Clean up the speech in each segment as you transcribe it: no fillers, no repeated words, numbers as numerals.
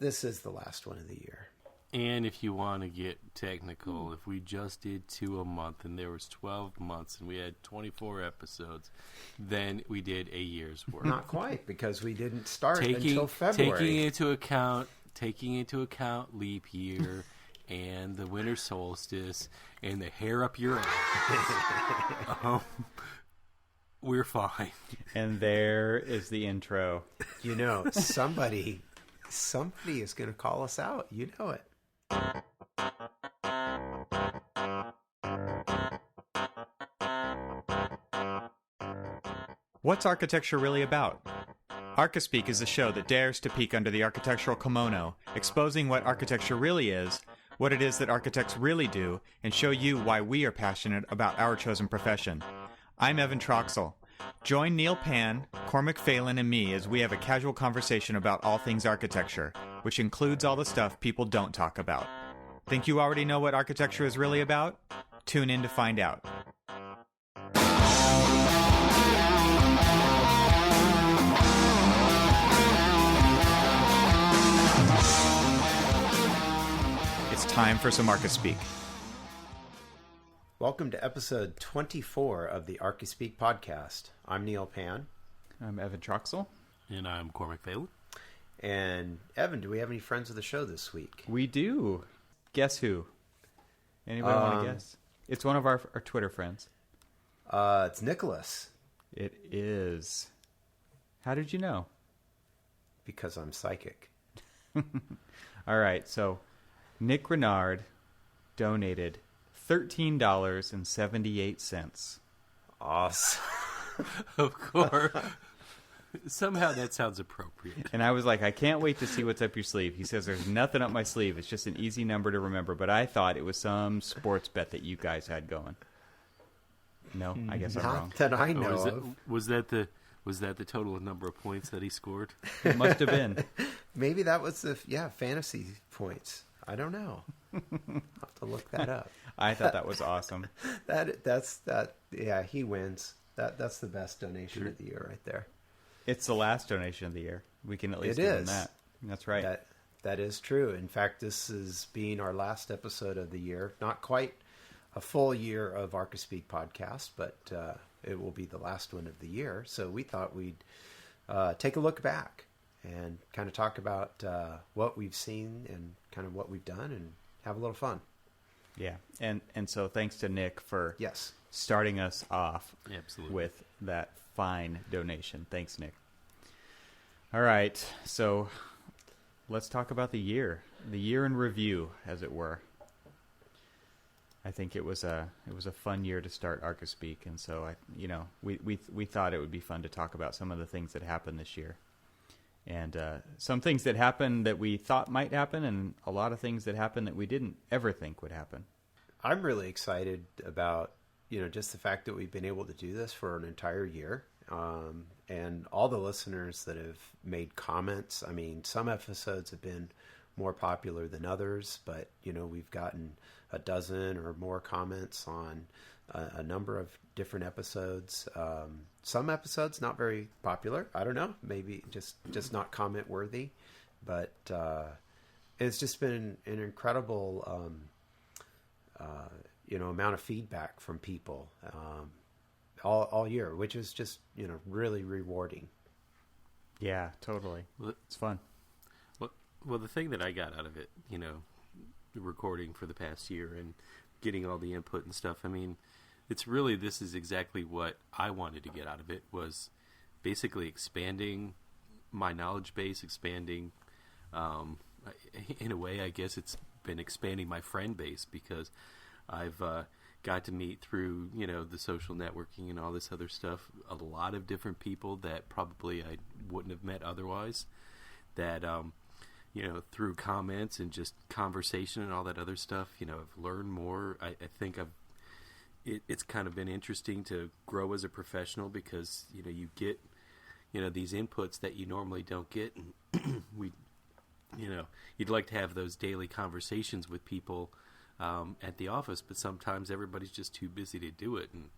this is the last one of the year. And if you want to get technical, if we just did 2 a month and there was 12 months and we had 24 episodes, then we did a year's worth. Not quite, because we didn't start until February. Taking into account leap year and the winter solstice and the hair up your ass, we're fine. And there is the intro. You know, somebody is going to call us out. You know it. What's architecture really about? Archispeak is a show that dares to peek under the architectural kimono, exposing what architecture really is, what it is that architects really do, and show you why we are passionate about our chosen profession. I'm Evan Troxel. Join Neil Pan, Cormac Phelan, and me as we have a casual conversation about all things architecture, which includes all the stuff people don't talk about. Think you already know what architecture is really about? Tune in to find out. It's time for some Archispeak. Welcome to episode 24 of the Archispeak Podcast. I'm Neil Pan. I'm Evan Troxel. And I'm Cormac Phelan. And Evan, do we have any friends of the show this week? We do. Guess who? Anybody want to guess? It's one of our Twitter friends. It's Nicholas. It is. How did you know? Because I'm psychic. All right, so Nick Renard donated $13.78. Awesome. Of course. Somehow that sounds appropriate. And I was like, I can't wait to see what's up your sleeve. He says there's nothing up my sleeve. It's just an easy number to remember. But I thought it was some sports bet that you guys had going. No, I guess I'm wrong. Not that I know of. Was that the total number of points that he scored? It must have been. Maybe that was fantasy points. I don't know. I'll have to look that up. I thought that was awesome. Yeah, he wins. That's the best donation of the year right there. It's the last donation of the year. We can at least give him that. That's right. That is true. In fact, this is being our last episode of the year. Not quite a full year of Archispeak Podcast, but it will be the last one of the year. So we thought we'd take a look back and kind of talk about what we've seen and kind of what we've done and have a little fun. Yeah, and so thanks to Nick for Yes. starting us off Absolutely. with that fine donation. Thanks, Nick. All right, so let's talk about the year in review, as it were. I think it was a fun year to start Archispeak, and so we thought it would be fun to talk about some of the things that happened this year, and some things that happened that we thought might happen, and a lot of things that happened that we didn't ever think would happen. I'm really excited about just the fact that we've been able to do this for an entire year, and all the listeners that have made comments. I mean, some episodes have been more popular than others, but we've gotten a dozen or more comments on a number of different episodes. Some episodes not very popular. I don't know, maybe just not comment worthy, but it's just been an incredible amount of feedback from people all year, which is just really rewarding. Yeah, totally. It's fun. Well, the thing that I got out of it, recording for the past year and getting all the input and stuff, I mean, this is exactly what I wanted to get out of it, was basically expanding my knowledge base, expanding, in a way, I guess it's been expanding my friend base, because I've got to meet through, the social networking and all this other stuff, a lot of different people that probably I wouldn't have met otherwise, that, through comments and just conversation and all that other stuff, I've learned more. I think it's kind of been interesting to grow as a professional, because, you get, these inputs that you normally don't get. And you'd like to have those daily conversations with people at the office, but sometimes everybody's just too busy to do it. And,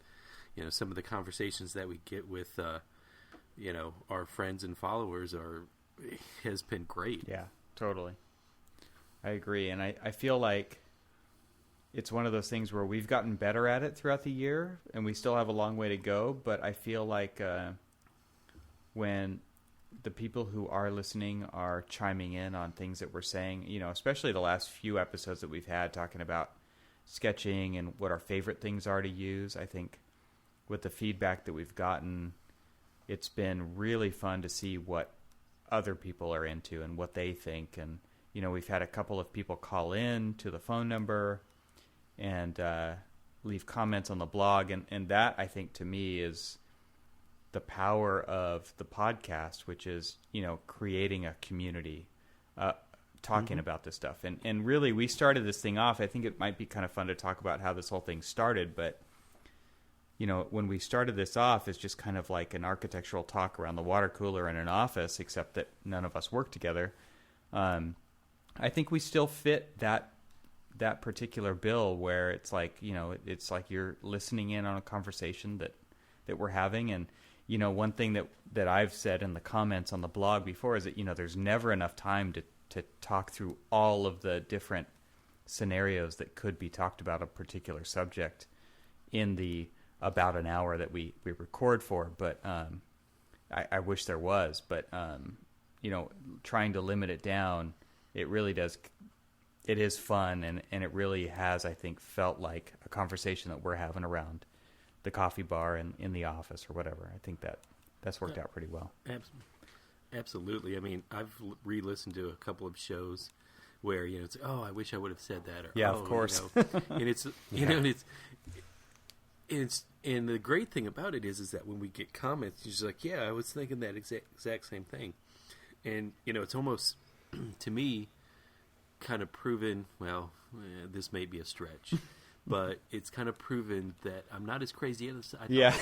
some of the conversations that we get with, our friends and followers has been great. Yeah. Totally. I agree. And I feel like it's one of those things where we've gotten better at it throughout the year, and we still have a long way to go. But I feel like when the people who are listening are chiming in on things that we're saying, especially the last few episodes that we've had talking about sketching and what our favorite things are to use, I think with the feedback that we've gotten, it's been really fun to see what other people are into and what they think. And, we've had a couple of people call in to the phone number and leave comments on the blog. And that, I think, to me is the power of the podcast, which is, creating a community, talking about this stuff. And really, we started this thing off. I think it might be kind of fun to talk about how this whole thing started. But, when we started this off, it's just kind of like an architectural talk around the water cooler in an office, except that none of us work together. I think we still fit that particular bill where it's like, it's like you're listening in on a conversation that we're having. And, one thing that I've said in the comments on the blog before is that, there's never enough time to talk through all of the different scenarios that could be talked about a particular subject in the about an hour that we record for. But I wish there was. But, trying to limit it down, it really does. It is fun, and it really has, I think, felt like a conversation that we're having around the coffee bar and in the office or whatever. I think that's worked out pretty well. Absolutely. I mean, I've re-listened to a couple of shows where, it's, I wish I would have said that. Or, yeah, of course. And it's, and the great thing about it is that when we get comments, you're just like, I was thinking that exact same thing. And, it's almost, to me, kind of proven, this may be a stretch, but it's kind of proven that I'm not as crazy as I thought.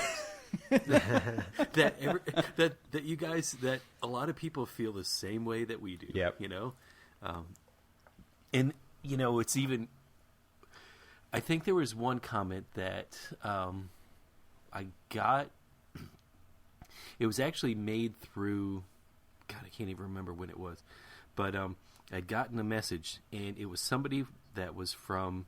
that you guys, that a lot of people feel the same way that we do. Yep. And it's even, I think there was one comment that I got. It was actually made through, God, I can't even remember when it was, but I'd gotten a message, and it was somebody that was from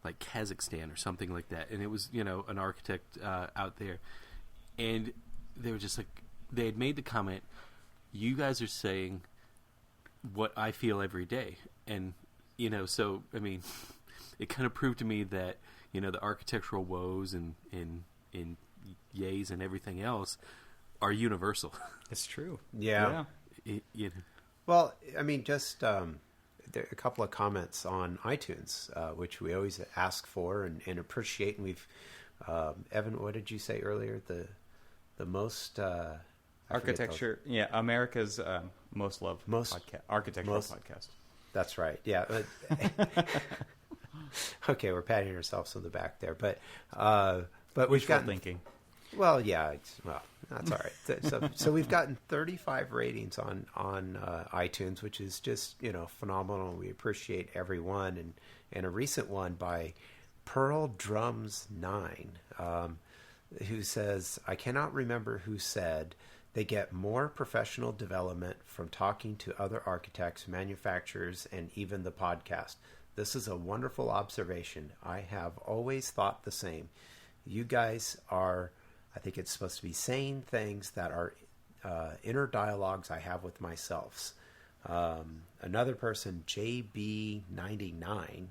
like Kazakhstan or something like that, and it was an architect out there, and they were just like, they had made the comment, you guys are saying what I feel every day. And so I mean, it kind of proved to me that the architectural woes and yays and everything else are universal. It's true. Yeah. Well, I mean, just there are a couple of comments on iTunes, which we always ask for and appreciate. And we've, Evan, what did you say earlier? The most architecture, America's most loved architectural podcast. That's right. Yeah. Okay, we're patting ourselves on the back there, but we've got thinking. Well, yeah. That's all right. So we've gotten 35 ratings on iTunes, which is just phenomenal. We appreciate every one, and a recent one by Pearl Drums 9, who says, I cannot remember who said they get more professional development from talking to other architects, manufacturers, and even the podcast. This is a wonderful observation. I have always thought the same. You guys are, I think it's supposed to be saying things that are inner dialogues I have with myself. Another person, JB99,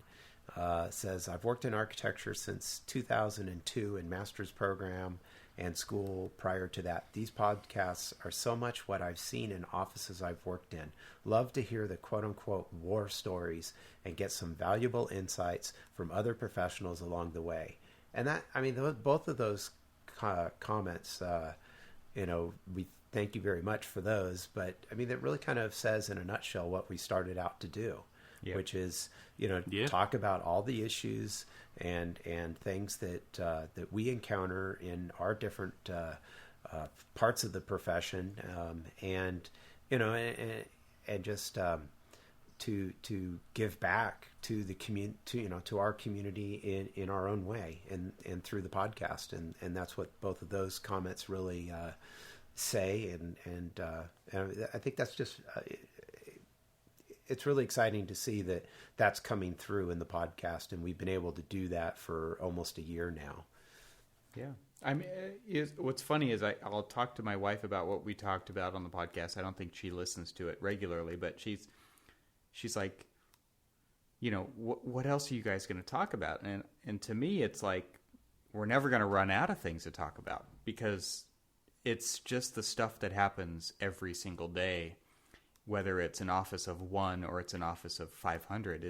says, I've worked in architecture since 2002 in master's program and school prior to that. These podcasts are so much what I've seen in offices I've worked in. Love to hear the quote-unquote war stories and get some valuable insights from other professionals along the way. And that, I mean, both of those comments, we thank you very much for those. But, I mean, it really kind of says in a nutshell what we started out to do, which is, talk about all the issues and things that we encounter in our different parts of the profession, and just to give back to the to our community in our own way and through the podcast, and that's what both of those comments really say, and I think that's just it's really exciting to see that that's coming through in the podcast, and we've been able to do that for almost a year now. Yeah. I mean, what's funny is I'll talk to my wife about what we talked about on the podcast. I don't think she listens to it regularly, but she's like, you know, what else are you guys going to talk about? And to me, it's like, we're never going to run out of things to talk about, because it's just the stuff that happens every single day, whether it's an office of 1 or it's an office of 500.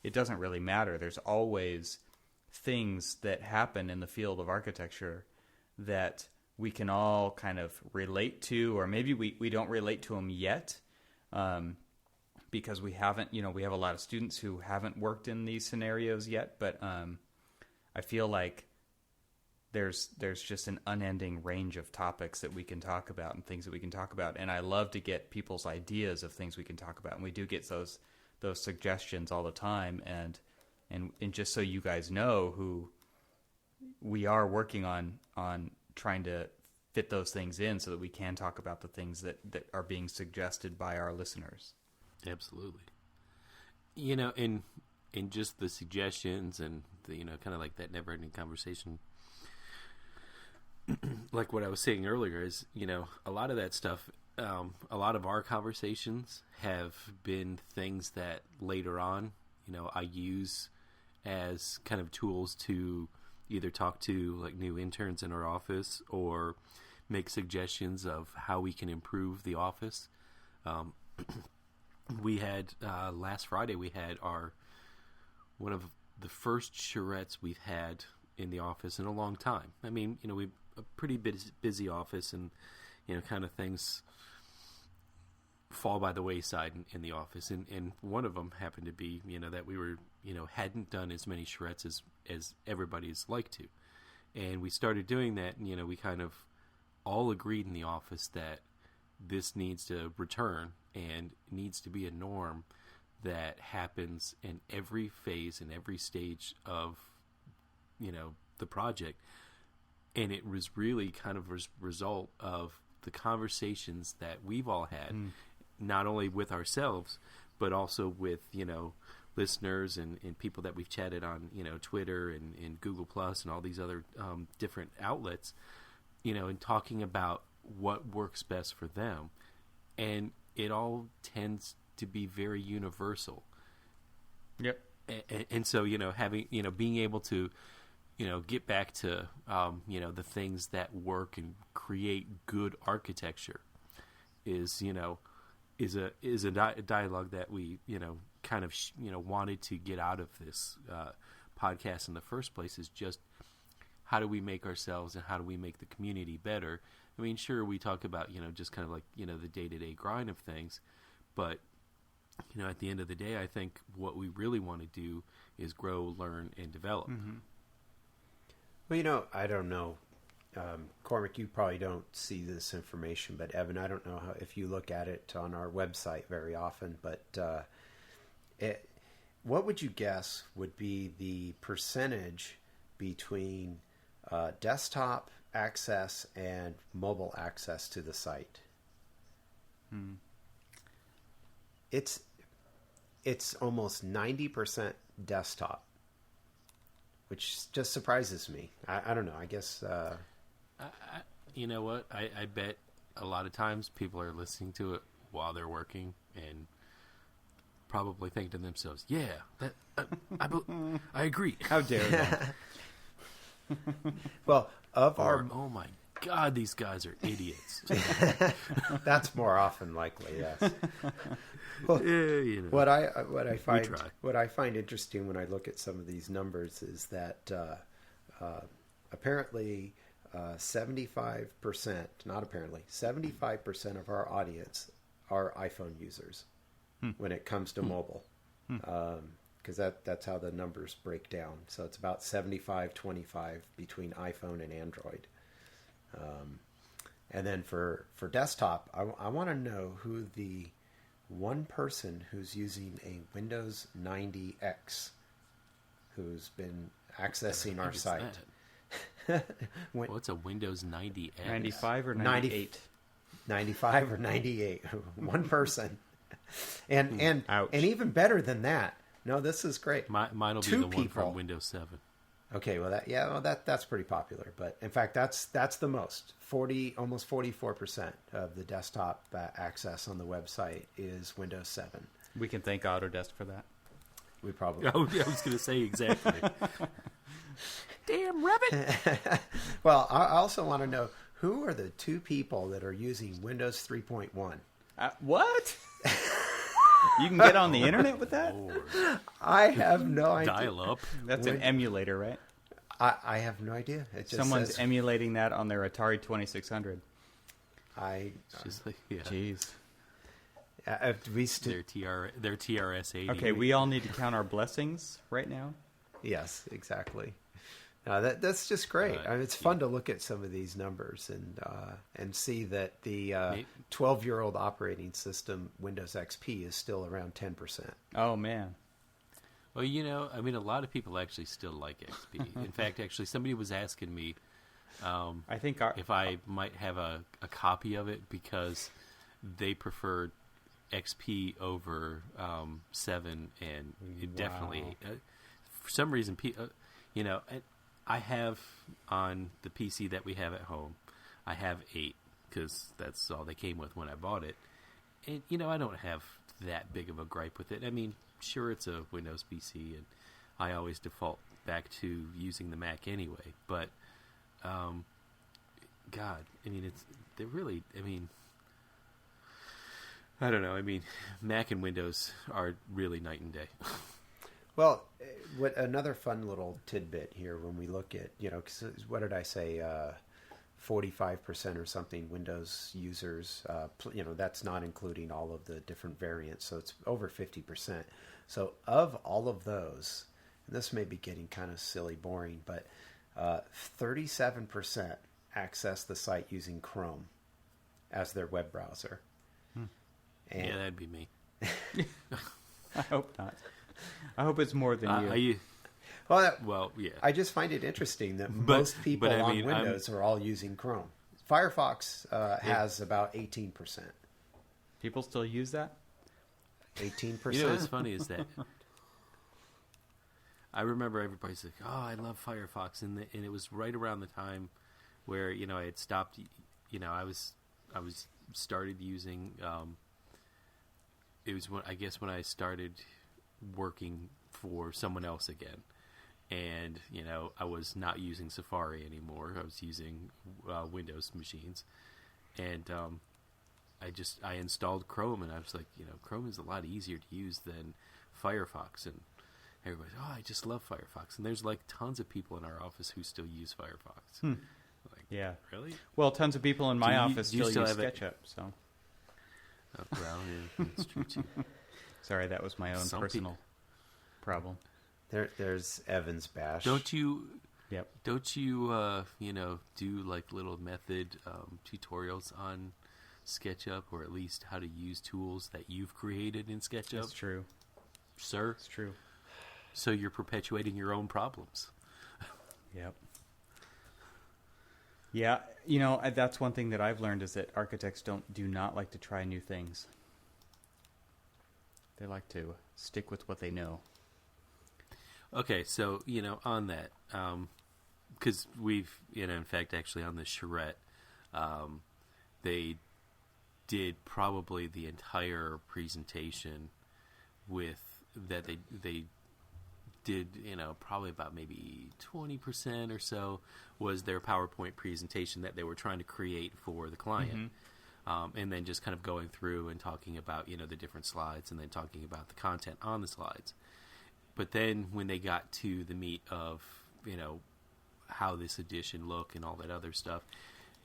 It doesn't really matter. There's always things that happen in the field of architecture that we can all kind of relate to, or maybe we don't relate to them yet, because we haven't, you know, we have a lot of students who haven't worked in these scenarios yet, but I feel like there's just an unending range of topics that we can talk about and things that we can talk about, and I love to get people's ideas of things we can talk about, and we do get those suggestions all the time, and just so you guys know, who we are working on trying to fit those things in so that we can talk about the things that are being suggested by our listeners. Absolutely. You know, in just the suggestions and the, you know, kind of like that never-ending conversation, like what I was saying earlier is, you know, a lot of that stuff, a lot of our conversations have been things that later on, you know, I use as kind of tools to either talk to like new interns in our office or make suggestions of how we can improve the office. We had last Friday, we had one of the first charrettes we've had in the office in a long time. I mean, you know, we've a pretty busy office, and, you know, kind of things fall by the wayside in the office. And one of them happened to be, you know, that we were, you know, hadn't done as many charrettes as everybody's like to. And we started doing that, and, you know, we kind of all agreed in the office that this needs to return and needs to be a norm that happens in every phase and every stage of, you know, the project. And it was really kind of a result of the conversations that we've all had, not only with ourselves, but also with, you know, listeners and people that we've chatted on, you know, Twitter and Google Plus and all these other different outlets, you know, and talking about what works best for them. And it all tends to be very universal. Yep. And so, you know, having, you know, being able to, you know, get back to, you know, the things that work and create good architecture is, you know, is a dialogue that we, you know, kind of, you know, wanted to get out of this podcast in the first place, is just how do we make ourselves and how do we make the community better? I mean, sure, we talk about, you know, just kind of like, you know, the day-to-day grind of things, but, you know, at the end of the day, I think what we really want to do is grow, learn, and develop. Mm-hmm. Well, you know, I don't know. Cormac, you probably don't see this information, but Evan, I don't know if you look at it on our website very often, but what would you guess would be the percentage between desktop access and mobile access to the site? It's almost 90% desktop, which just surprises me. I don't know. I guess... you know what? I bet a lot of times people are listening to it while they're working and probably think to themselves, yeah, that I agree. How dare them? Well, oh my God, these guys are idiots. That's more often likely, yes. Well, yeah, you know, what I find interesting when I look at some of these numbers is that apparently 75% of our audience are iPhone users when it comes to mobile, because that's how the numbers break down. So it's about 75-25 between iPhone and Android. And then for desktop, I want to know who the one person who's using a Windows 90X who's been accessing our site. What's a Windows 90X? 95 or 98? 95 or 98. One person. And Ouch. and even better than that. No, this is great. Mine will be Two the one people. from Windows 7. Okay, well that's pretty popular, but in fact that's the most. Almost 44% of the desktop access on the website is Windows 7. We can thank Autodesk for that. We probably. Oh, yeah, I was going to say exactly. Damn rabbit! Well, I also want to know who are the two people that are using Windows 3.1. What? You can get on the internet with that? Lord. I have no idea. Dial up. That's an emulator, right? I have no idea. It just Someone's says, emulating that on their Atari 2600. It's just like, yeah. Jeez. Their TRS-80. Okay, we all need to count our blessings right now. Yes, exactly. That's just great. I mean, it's fun to look at some of these numbers and see that the 12-year-old operating system Windows XP is still around 10%. Oh, man. Well, I mean, a lot of people actually still like XP. In fact, actually, somebody was asking me I think if I might have a copy of it because they preferred XP over 7, and it definitely, for some reason, I have on the PC that we have at home, I have 8 because that's all they came with when I bought it. And, I don't have that big of a gripe with it. I mean, sure, it's a Windows PC, and I always default back to using the Mac anyway. But, God, I mean, I don't know. I mean, Mac and Windows are really night and day. Well, what another fun little tidbit here when we look at, 'cause what did I say, 45% or something Windows users, that's not including all of the different variants, so it's over 50%. So of all of those, and this may be getting kind of silly boring, but 37% access the site using Chrome as their web browser. And yeah, that'd be me. I hope not. I hope it's more than you. Well, yeah. I just find it interesting that most people on Windows are all using Chrome. Firefox has about 18%. People still use that? 18%. What's funny is that I remember everybody's like, "Oh, I love Firefox," and it was right around the time where I had stopped. I was started using. It was when I started working for someone else again, and I was not using Safari anymore. I was using Windows machines, and I installed Chrome, and I was like, Chrome is a lot easier to use than Firefox, and everybody's, "Oh, I just love Firefox," and there's like tons of people in our office who still use Firefox. Like, yeah, really? Well, tons of people in my office still use SketchUp. So, well, yeah, that's true too. Sorry, that was my own personal problem. There's Evan's bash. Don't you? Yep. Don't you? Do like little method tutorials on SketchUp, or at least how to use tools that you've created in SketchUp? That's true, sir. It's true. So you're perpetuating your own problems. Yep. Yeah, that's one thing that I've learned is that architects do not like to try new things. They like to stick with what they know. Okay, so, on that, because we've, in fact, actually on the charrette, they did probably the entire presentation with that they did, probably about maybe 20% or so was their PowerPoint presentation that they were trying to create for the client. And then just kind of going through and talking about, the different slides and then talking about the content on the slides. But then when they got to the meat of, how this edition looked and all that other stuff,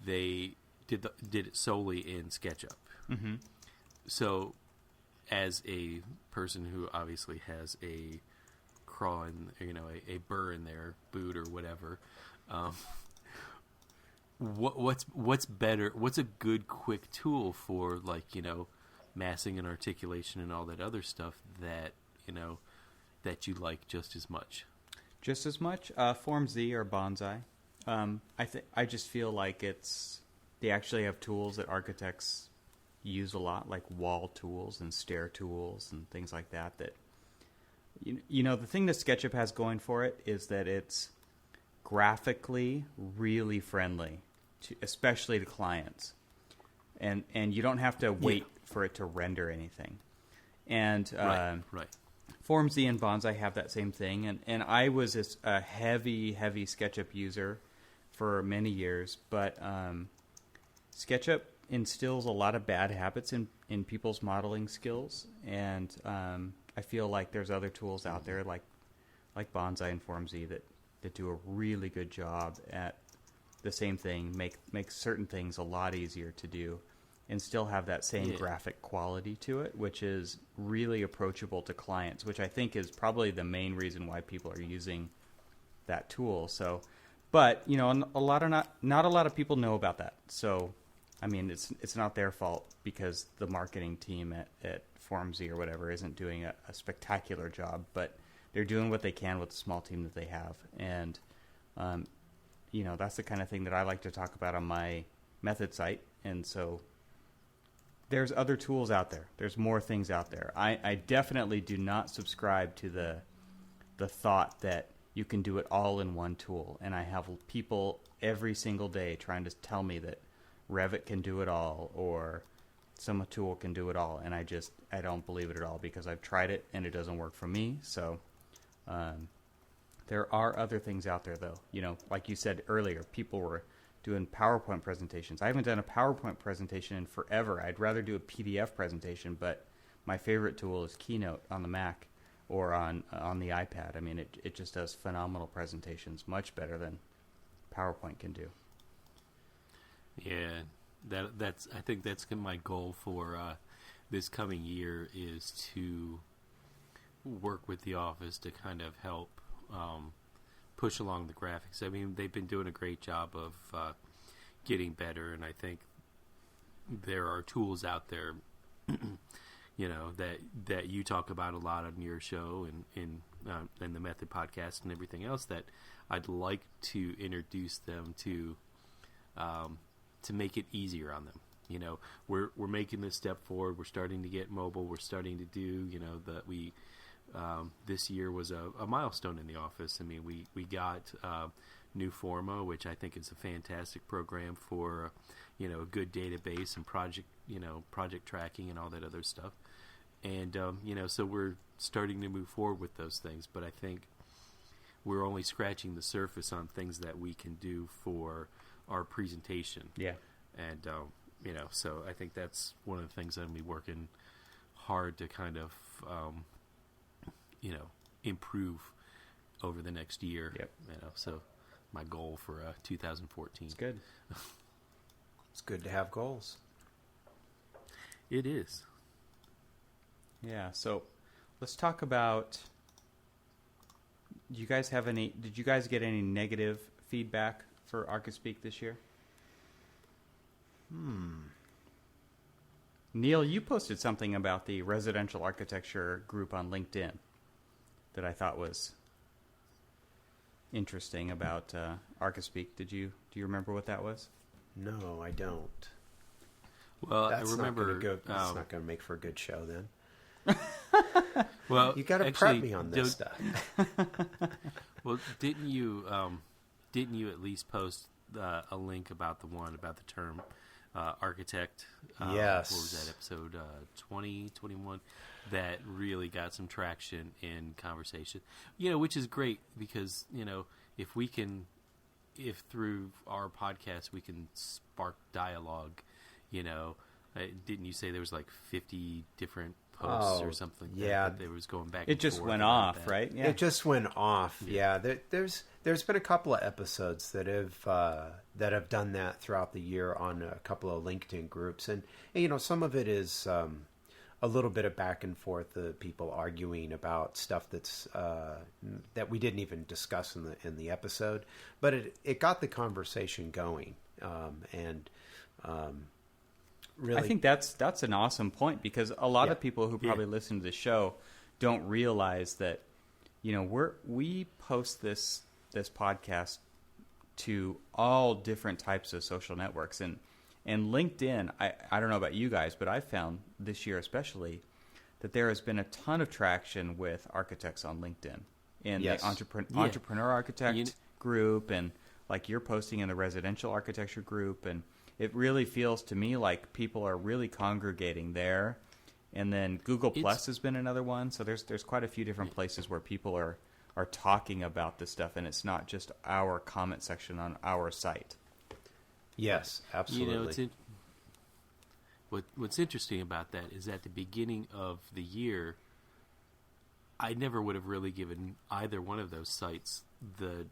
they did it solely in SketchUp. Mm-hmm. So as a person who obviously has a craw in, a burr in their boot or whatever, what's better? What's a good quick tool for massing and articulation and all that other stuff that that you like just as much? Just as much? Form Z or Bonsai. I just feel like they actually have tools that architects use a lot, like wall tools and stair tools and things like that. That the thing that SketchUp has going for it is that it's graphically really friendly, especially to clients, and you don't have to wait for it to render anything. And right. FormZ and Bonsai have that same thing, and I was a heavy SketchUp user for many years, but SketchUp instills a lot of bad habits in people's modeling skills, and I feel like there's other tools out there like Bonsai and FormZ that do a really good job at the same thing, make certain things a lot easier to do, and still have that same graphic quality to it, which is really approachable to clients, which I think is probably the main reason why people are using that tool. So, but not a lot of people know about that. So, I mean, it's not their fault because the marketing team at FormZ or whatever isn't doing a spectacular job, but they're doing what they can with the small team that they have. And, that's the kind of thing that I like to talk about on my method site. And so there's other tools out there. There's more things out there. I definitely do not subscribe to the thought that you can do it all in one tool. And I have people every single day trying to tell me that Revit can do it all or some tool can do it all. And I don't believe it at all because I've tried it and it doesn't work for me. So there are other things out there, though. Like you said earlier, people were doing PowerPoint presentations. I haven't done a PowerPoint presentation in forever. I'd rather do a PDF presentation, but my favorite tool is Keynote on the Mac or on the iPad. I mean, it just does phenomenal presentations, much better than PowerPoint can do. Yeah, I think that's my goal for this coming year is to work with the office to kind of help push along the graphics. I mean, they've been doing a great job of getting better, and I think there are tools out there, that you talk about a lot on your show and the Method Podcast and everything else that I'd like to introduce them to make it easier on them. We're making this step forward. We're starting to get mobile. We're starting to do, that we. This year was a milestone in the office. I mean, we got New Forma, which I think is a fantastic program for, a good database and project tracking and all that other stuff. And, so we're starting to move forward with those things. But I think we're only scratching the surface on things that we can do for our presentation. Yeah. And, so I think that's one of the things I'm going to be working hard to kind of, improve over the next year. Yep. So my goal for 2014. It's good. It's good to have goals. It is. Yeah. So let's talk about. Did you guys get any negative feedback for Archispeak this year? Neil, you posted something about the residential architecture group on LinkedIn that I thought was interesting about Archispeak. Do you remember what that was? No, I don't. Well, That's I remember that's not going to make for a good show then. Well, you got to prep me on this stuff. Well, didn't you at least post a link about the term architect? Yes. What was that, episode 20, 21? That really got some traction in conversation. Which is great because, if through our podcast we can spark dialogue, didn't you say there was like 50 different posts or something? Yeah. That was going back. It just went off, right? Yeah. It just went off. Yeah. There's been a couple of episodes that have done that throughout the year on a couple of LinkedIn groups, and some of it is a little bit of back and forth, the people arguing about stuff that's that we didn't even discuss in the episode, but it got the conversation going, and really, I think that's an awesome point because a lot of people who probably listen to the show don't realize that we post this podcast to all different types of social networks, and And LinkedIn, I don't know about you guys, but I've found this year especially that there has been a ton of traction with architects on LinkedIn in the entrepreneur architect group, and like you're posting in the residential architecture group, and it really feels to me like people are really congregating there. And then Google Plus has been another one. So there's quite a few different places where people are talking about this stuff, and it's not just our comment section on our site. Yes, absolutely. What's interesting about that is at the beginning of the year, I never would have really given either one of those sites the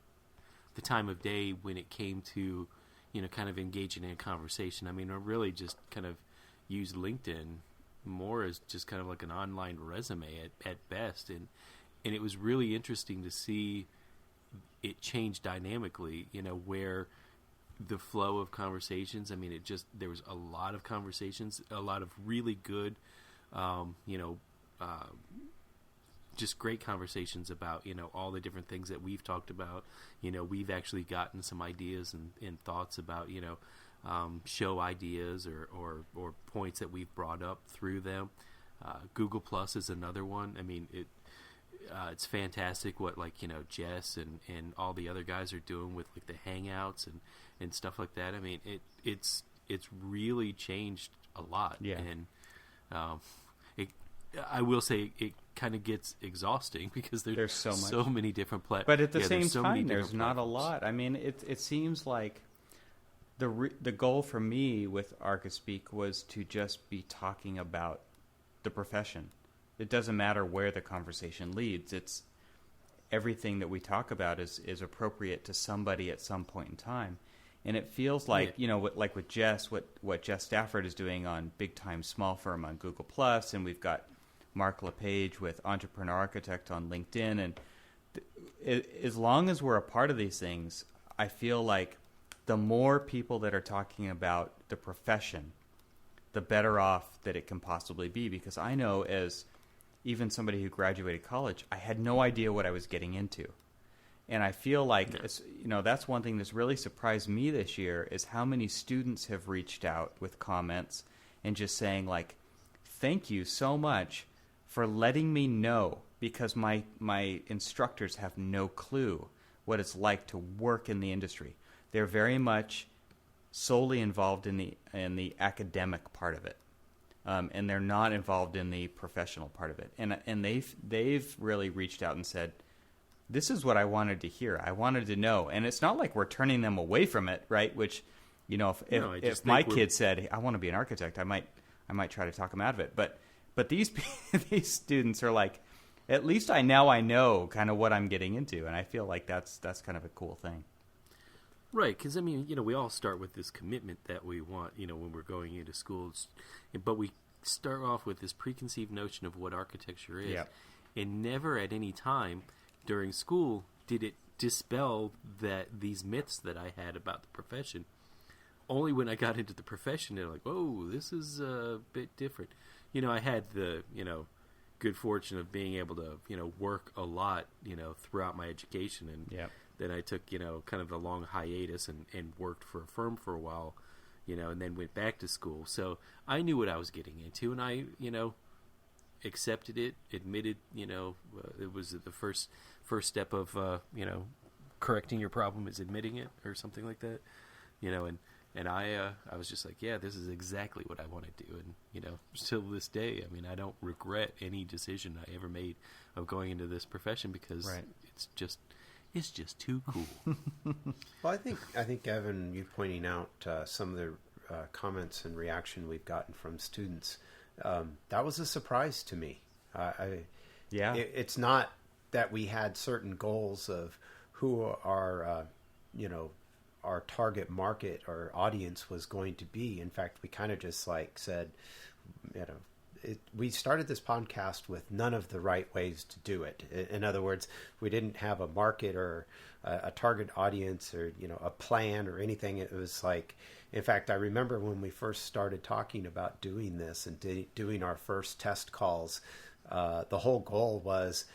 time of day when it came to, kind of engaging in a conversation. I mean, I really just kind of used LinkedIn more as just kind of like an online resume at best, and it was really interesting to see it change dynamically, where the flow of conversations, I mean, there was a lot of conversations, a lot of really good, just great conversations about, all the different things that we've talked about. We've actually gotten some ideas and thoughts about, show ideas or points that we've brought up through them. Google Plus is another one. I mean, it's fantastic what Jess and all the other guys are doing with like the Hangouts and stuff like that. I mean, it's really changed a lot. Yeah. And I will say it kind of gets exhausting because there's so many different platforms. But at the same time, there's not a lot. I mean, it seems like the goal for me with Archispeak was to just be talking about the profession. It doesn't matter where the conversation leads. It's everything that we talk about is appropriate to somebody at some point in time. And it feels like, like with Jess, what Jess Stafford is doing on Big Time Small Firm on Google Plus, and we've got Mark LePage with Entrepreneur Architect on LinkedIn. And as long as we're a part of these things, I feel like the more people that are talking about the profession, the better off that it can possibly be. Because I know, as even somebody who graduated college, I had no idea what I was getting into. And I feel like, that's one thing that's really surprised me this year is how many students have reached out with comments and just saying like, thank you so much for letting me know, because my instructors have no clue what it's like to work in the industry. They're very much solely involved in the academic part of it. And they're not involved in the professional part of it. And they've really reached out and said, this is what I wanted to hear. I wanted to know. And it's not like we're turning them away from it, right? Which, if my kid said, hey, I want to be an architect, I might try to talk them out of it. But these these students are like, at least I know kind of what I'm getting into. And I feel like that's kind of a cool thing. Right, because, I mean, we all start with this commitment that we want, when we're going into schools. But we start off with this preconceived notion of what architecture is. Yep. And never at any time during school did it dispel these myths that I had about the profession. Only when I got into the profession, they're like, whoa, this is a bit different. I had the, good fortune of being able to, work a lot, throughout my education. And yep. Then I took, kind of a long hiatus and worked for a firm for a while, and then went back to school. So I knew what I was getting into, and I, accepted it, admitted, it was the first step of, correcting your problem is admitting it or something like that, and I was just like, yeah, this is exactly what I want to do. And, still this day, I mean, I don't regret any decision I ever made of going into this profession because right. It's just too cool. Well, I think Evan, you pointing out some of the comments and reaction we've gotten from students, that was a surprise to me. It's not that we had certain goals of who our target market or audience was going to be. In fact, we kind of just said, we started this podcast with none of the right ways to do it. In other words, we didn't have a market or a target audience or, a plan or anything. It was like, in fact, I remember when we first started talking about doing this and doing our first test calls, the whole goal was,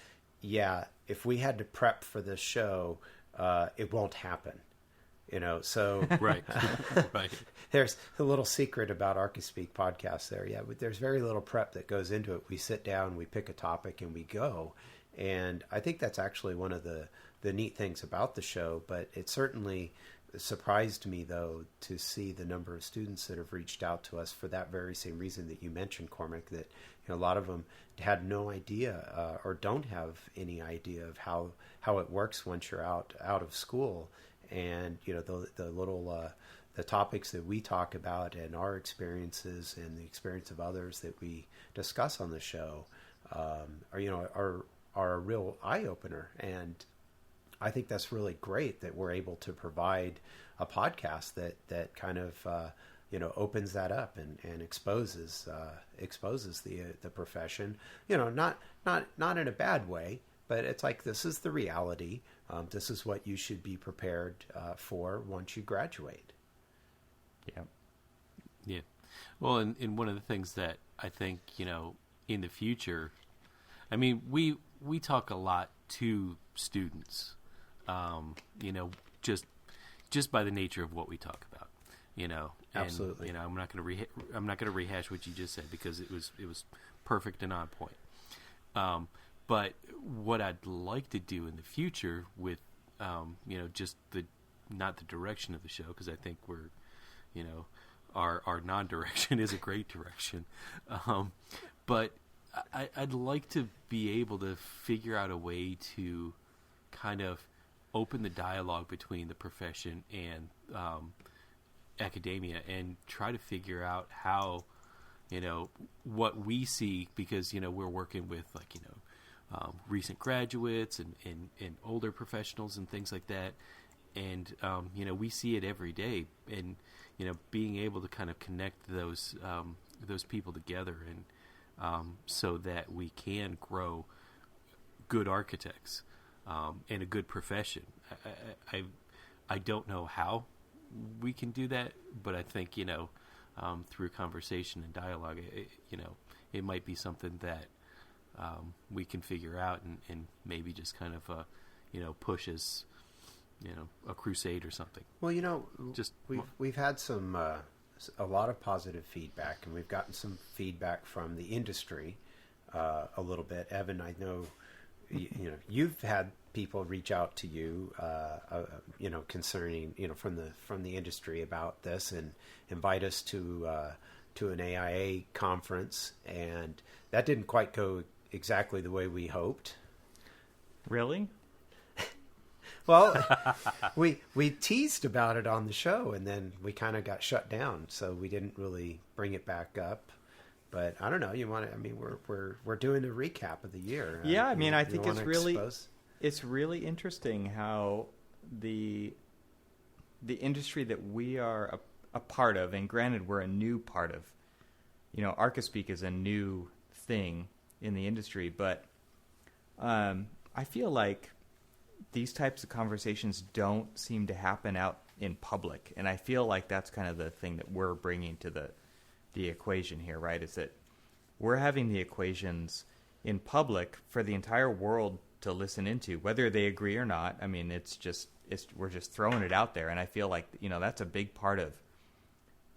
if we had to prep for this show, it won't happen. So Right. Right. there's a little secret about Archispeak Podcast there. Yeah, but there's very little prep that goes into it. We sit down, we pick a topic, and we go. And I think that's actually one of the neat things about the show. But it certainly surprised me, though, to see the number of students that have reached out to us for that very same reason that you mentioned, Cormac, that a lot of them had no idea or don't have any idea of how it works once you're out of school. And, the little the topics that we talk about and our experiences and the experience of others that we discuss on the show are a real eye-opener. And I think that's really great that we're able to provide a podcast that kind of opens that up and exposes the profession. Not in a bad way, but it's like, this is the reality. This is what you should be prepared for once you graduate. Yeah. Yeah. Well, and one of the things that I think, in the future, I mean, we talk a lot to students, just by the nature of what we talk about, and, Absolutely. I'm not going to rehash what you just said, because it was perfect and on point. But what I'd like to do in the future with, just not the direction of the show, because I think we're, our non-direction is a great direction. But I'd like to be able to figure out a way to kind of open the dialogue between the profession and academia, and try to figure out how, what we see, because, we're working with, like, recent graduates and older professionals and things like that. And, we see it every day, and, being able to kind of connect those people together, and so that we can grow good architects and a good profession. I don't know how we can do that, but I think, through conversation and dialogue, it might be something that we can figure out, and maybe just kind of, push as, a crusade or something. Well, we've had a lot of positive feedback, and we've gotten some feedback from the industry a little bit. Evan, I know, you've had people reach out to you, concerning, from the industry about this, and invite us to an AIA conference, and that didn't quite go exactly the way we hoped. Really? Well, we teased about it on the show, and then we kind of got shut down, so we didn't really bring it back up. But I don't know. We're doing a recap of the year. Yeah, I think it's really interesting how the industry that we are a part of, and granted, we're a new part of. Archispeak is a new thing in the industry, but I feel like these types of conversations don't seem to happen out in public, and I feel like that's kind of the thing that we're bringing to the equation here, right? Is that we're having the equations in public for the entire world to listen into, whether they agree or not. I mean, we're just throwing it out there, and I feel like that's a big part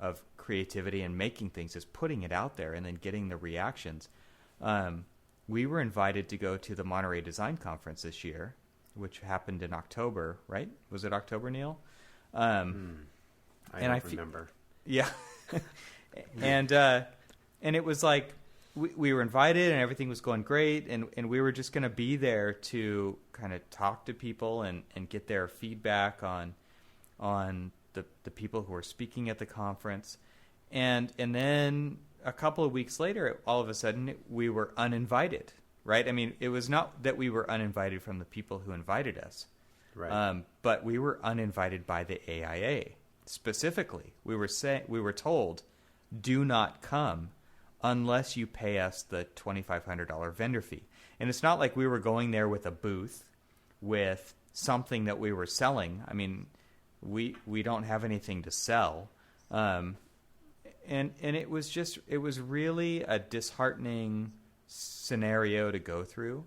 of creativity and making things, is putting it out there and then getting the reactions. We were invited to go to the Monterey Design Conference this year, which happened in October, right? Was it October, Neil? I don't remember. Yeah. And it was like we were invited, and everything was going great, and we were just going to be there to kind of talk to people and get their feedback on the people who were speaking at the conference. And then a couple of weeks later, all of a sudden, we were uninvited, right? I mean, it was not that we were uninvited from the people who invited us, right? But we were uninvited by the AIA specifically. We were told, do not come unless you pay us the $2,500 vendor fee. And it's not like we were going there with a booth with something that we were selling. I mean, we don't have anything to sell. And it was really a disheartening scenario to go through.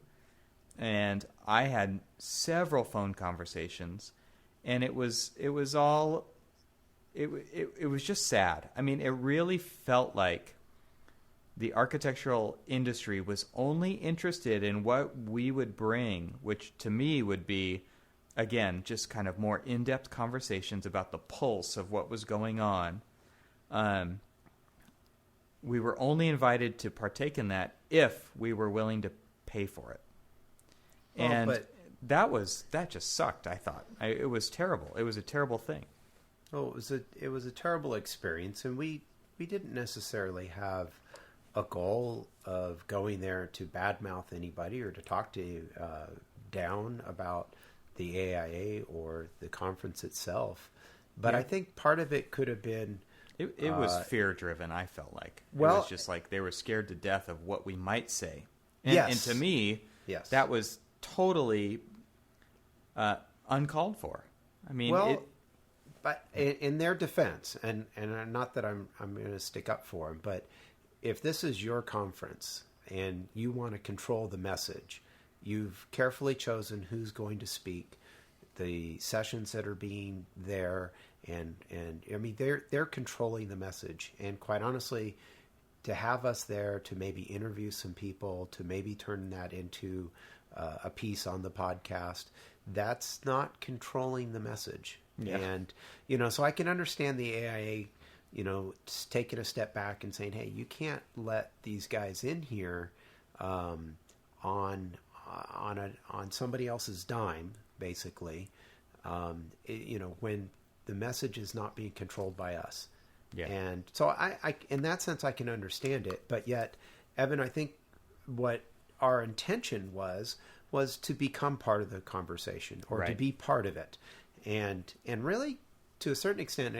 And I had several phone conversations, and it was just sad. I mean, it really felt like the architectural industry was only interested in what we would bring, which to me would be, again, just kind of more in-depth conversations about the pulse of what was going on. We were only invited to partake in that if we were willing to pay for it. And that just sucked, I thought. It was terrible. It was a terrible thing. Oh, it was a terrible experience, and we didn't necessarily have a goal of going there to badmouth anybody or to talk to down about the AIA or the conference itself. But I think part of it could have been... It was fear-driven, I felt like. Well, it was just like they were scared to death of what we might say. And, yes. And to me, yes. that was totally uncalled for. I mean... Well, but in their defense, and not that I'm going to stick up for them, but if this is your conference and you want to control the message, you've carefully chosen who's going to speak, the sessions that are being there, and I mean they're controlling the message. And quite honestly, to have us there to maybe interview some people, to maybe turn that into a piece on the podcast, that's not controlling the message. Yeah. And so I can understand the AIA, taking a step back and saying, hey, you can't let these guys in here on somebody else's dime, basically, when the message is not being controlled by us. Yeah. And so I in that sense, I can understand it. But yet, Evan, I think what our intention was to become part of the conversation, or to be part of it. And really, to a certain extent,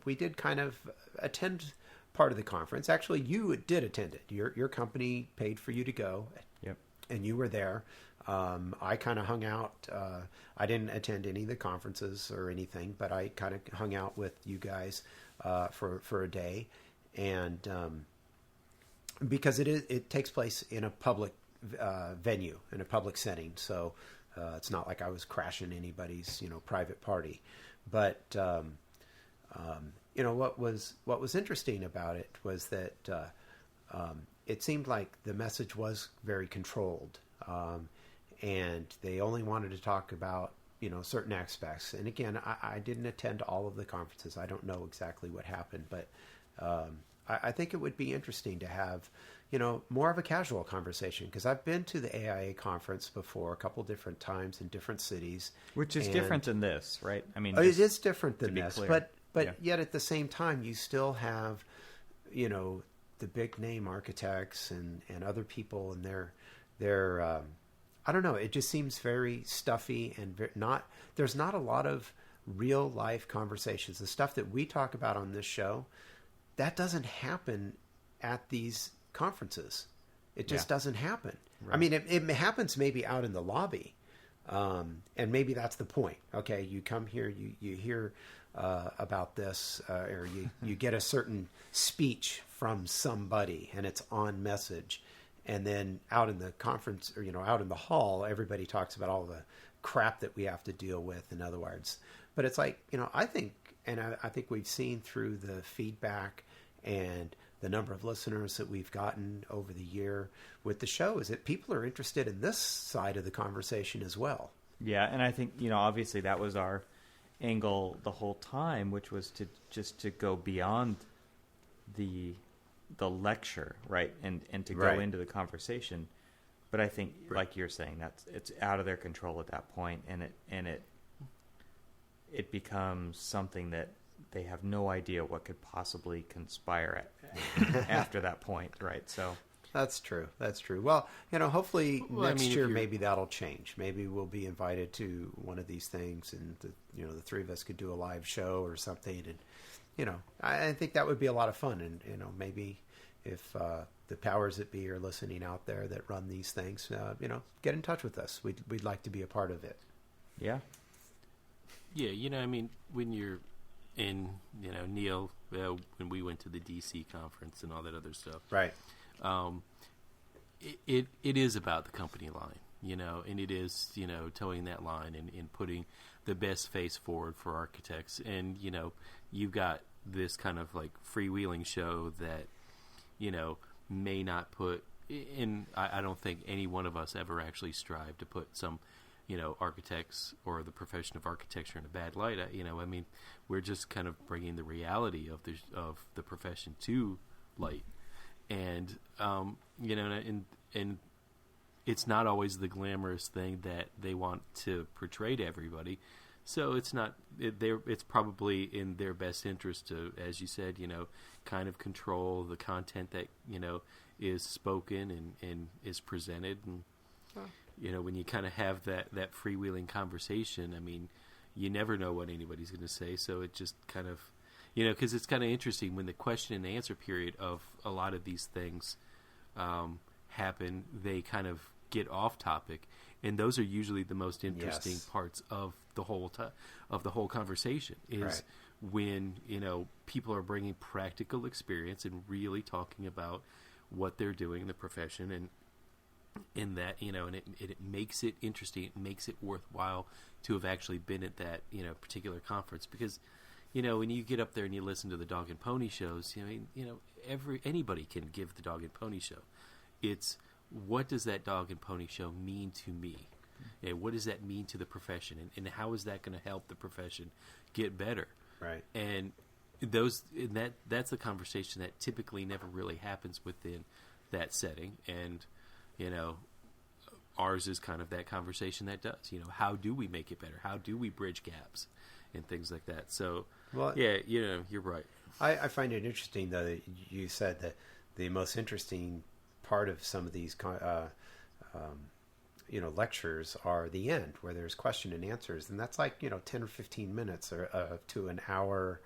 we did kind of attend part of the conference. Actually, you did attend it. Your company paid for you to go. Yep. And you were there. I kind of hung out. I didn't attend any of the conferences or anything, but I kind of hung out with you guys for a day, and because it takes place in a public venue, in a public setting, so it's not like I was crashing anybody's private party. But what was interesting about it was that it seemed like the message was very controlled. And they only wanted to talk about, certain aspects. And again, I didn't attend all of the conferences. I don't know exactly what happened, but I think it would be interesting to have, more of a casual conversation, because I've been to the AIA conference before a couple different times in different cities. Which is different than this, right? I mean, it is different than this, clear. but yet at the same time, you still have, the big name architects and other people, and they're I don't know. It just seems very stuffy and there's not a lot of real life conversations. The stuff that we talk about on this show, that doesn't happen at these conferences. It just doesn't happen. Right. I mean, it happens maybe out in the lobby. And maybe that's the point. Okay. You come here, you hear, about this, or you get a certain speech from somebody and it's on message. And then out in the conference, or, out in the hall, everybody talks about all the crap that we have to deal with, in other words. But it's like, I think we've seen through the feedback and the number of listeners that we've gotten over the year with the show is that people are interested in this side of the conversation as well. Yeah, and I think, obviously that was our angle the whole time, which was to go beyond the lecture, right, and to go into the conversation. But I think, like you're saying, it's out of their control at that point, and it becomes something that they have no idea what could possibly conspire after that point, right? So that's true. Well, hopefully next year maybe that'll change. Maybe we'll be invited to one of these things, and the three of us could do a live show or something, and I think that would be a lot of fun. And, maybe if the powers that be are listening out there that run these things, get in touch with us. We'd like to be a part of it. Yeah. Yeah, when you're in, Neil, when we went to the DC conference and all that other stuff. Right. it is about the company line, and it is, towing that line and putting the best face forward for architects. And, you've got this kind of like freewheeling show that, may not put in, I don't think any one of us ever actually strive to put some, architects or the profession of architecture in a bad light. We're just kind of bringing the reality of the profession to light. And, and it's not always the glamorous thing that they want to portray to everybody. So it's not, it's probably in their best interest to, as you said, kind of control the content that, is spoken and is presented. And, when you kind of have that freewheeling conversation, you never know what anybody's going to say. So it just kind of, because it's kind of interesting when the question and answer period of a lot of these things happen, they kind of get off topic, and those are usually the most interesting parts of the whole conversation. Is right. When people are bringing practical experience and really talking about what they're doing in the profession, and in that and it makes it interesting. It makes it worthwhile to have actually been at that particular conference, because when you get up there and you listen to the dog and pony shows, anybody can give the dog and pony show. It's, what does that dog and pony show mean to me? And what does that mean to the profession? And how is that going to help the profession get better? Right. And that's the conversation that typically never really happens within that setting. And, ours is kind of that conversation that does. How do we make it better? How do we bridge gaps and things like that? So, you're right. I find it interesting, though, that you said that the most interesting part of some of these lectures are the end, where there's question and answers, and that's like 10 or 15 minutes or to an hour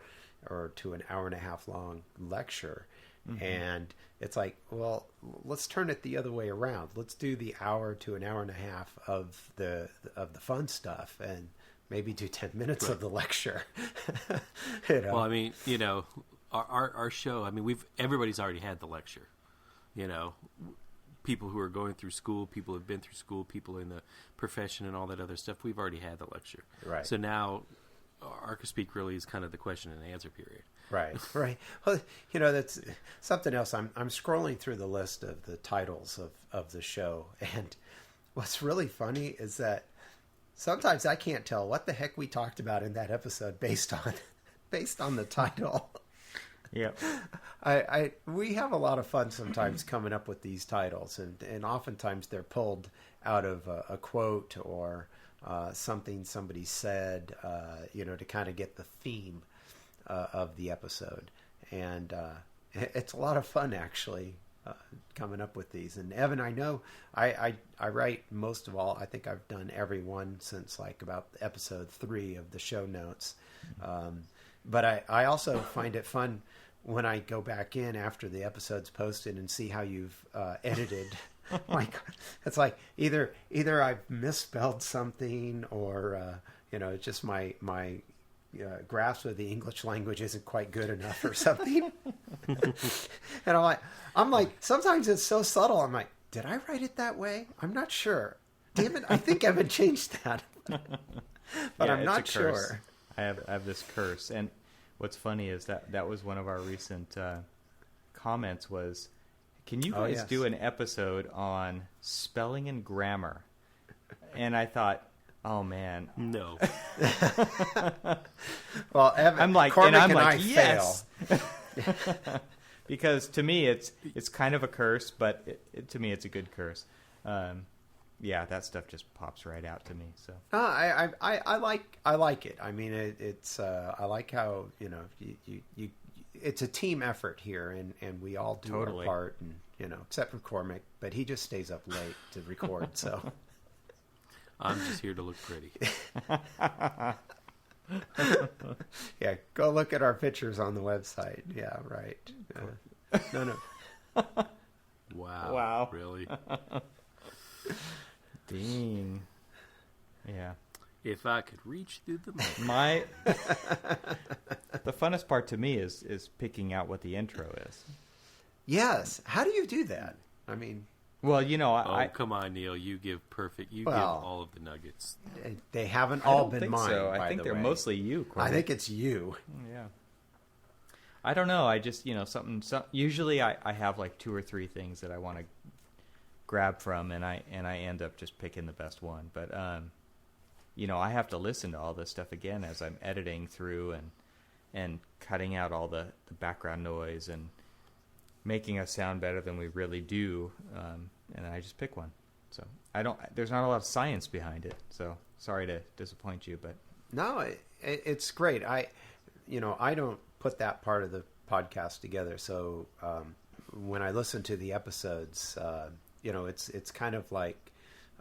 or to an hour and a half long lecture. Mm-hmm. And it's like, well, let's turn it the other way around. Let's do the hour to an hour and a half of the fun stuff, and maybe do 10 minutes of the lecture. Well, our show, everybody's already had the lecture. People who are going through school, people who have been through school, people in the profession and all that other stuff, we've already had the lecture. Right. So now Archispeak really is kind of the question and answer period. Right. Well, that's something else. I'm scrolling through the list of the titles of the show, and what's really funny is that sometimes I can't tell what the heck we talked about in that episode based on the title. Yep. We have a lot of fun sometimes coming up with these titles, and oftentimes they're pulled out of a quote or something somebody said, to kind of get the theme of the episode. And it's a lot of fun, actually, coming up with these. And Evan, I know I write most of all. I think I've done every one since like about episode 3 of the show notes. But I also find it fun when I go back in after the episode's posted and see how you've edited. Like, it's like either I've misspelled something, or it's just my grasp of the English language isn't quite good enough or something. And I'm like, sometimes it's so subtle. I'm like, did I write it that way? I'm not sure. Damn it! I think Evan changed that, but I'm not sure. I have this curse, and what's funny is that was one of our recent comments was, can you guys do an episode on spelling and grammar? And I thought, oh man, no. Well, Evan, I'm like, Cormac and I yes. Because to me it's kind of a curse, but to me it's a good curse. That stuff just pops right out to me. So I like it. I mean, it's I like how you it's a team effort here, and we all do our part, and except for Cormac, but he just stays up late to record. So I'm just here to look pretty. Yeah, go look at our pictures on the website. Yeah, right. No. Wow. Really? Dang. Yeah. If I could reach through the the funnest part to me is picking out what the intro is. Yes. How do you do that? I mean, Well, come on, Neil. You give give all of the nuggets. They haven't all been mine. So. I think they're mostly you, Corbin. I think it's you. Yeah. I don't know. I just, usually I have like 2 or 3 things that I want to grab from, and I end up just picking the best one. But, I have to listen to all this stuff again as I'm editing through and cutting out all the background noise and making us sound better than we really do. And I just pick one. So there's not a lot of science behind it. So sorry to disappoint you, but no, it's great. I don't put that part of the podcast together. So when I listen to the episodes, it's kind of like